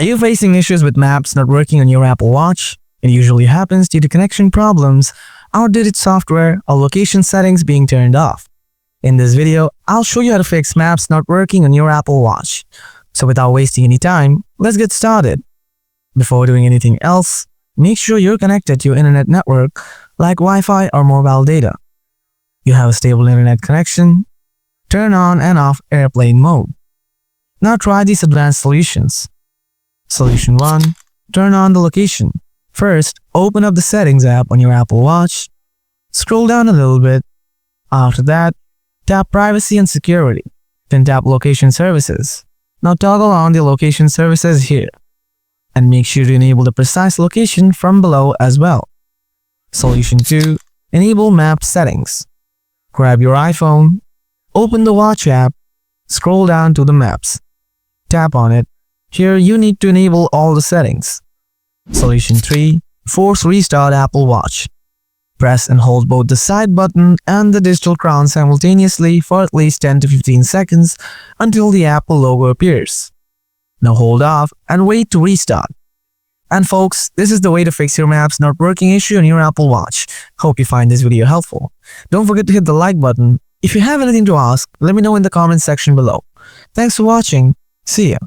Are you facing issues with maps not working on your Apple Watch? It usually happens due to connection problems, outdated software, or location settings being turned off. In this video, I'll show you how to fix maps not working on your Apple Watch. So without wasting any time, let's get started. Before doing anything else, make sure you're connected to your internet network like Wi-Fi or mobile data. You have a stable internet connection. Turn on and off airplane mode. Now try these advanced solutions. Solution 1. Turn on the location. First, open up the Settings app on your Apple Watch. Scroll down a little bit. After that, tap Privacy and Security. Then tap Location Services. Now toggle on the Location Services here. And make sure to enable the precise location from below as well. Solution 2. Enable Map Settings. Grab your iPhone. Open the Watch app. Scroll down to the Maps. Tap on it. Here you need to enable all the settings. Solution 3. Force Restart Apple Watch. Press and hold both the side button and the digital crown simultaneously for at least 10 to 15 seconds until the Apple logo appears. Now hold off and wait to restart. And folks, this is the way to fix your maps not working issue on your Apple Watch. Hope you find this video helpful. Don't forget to hit the like button. If you have anything to ask, let me know in the comment section below. Thanks for watching. See ya.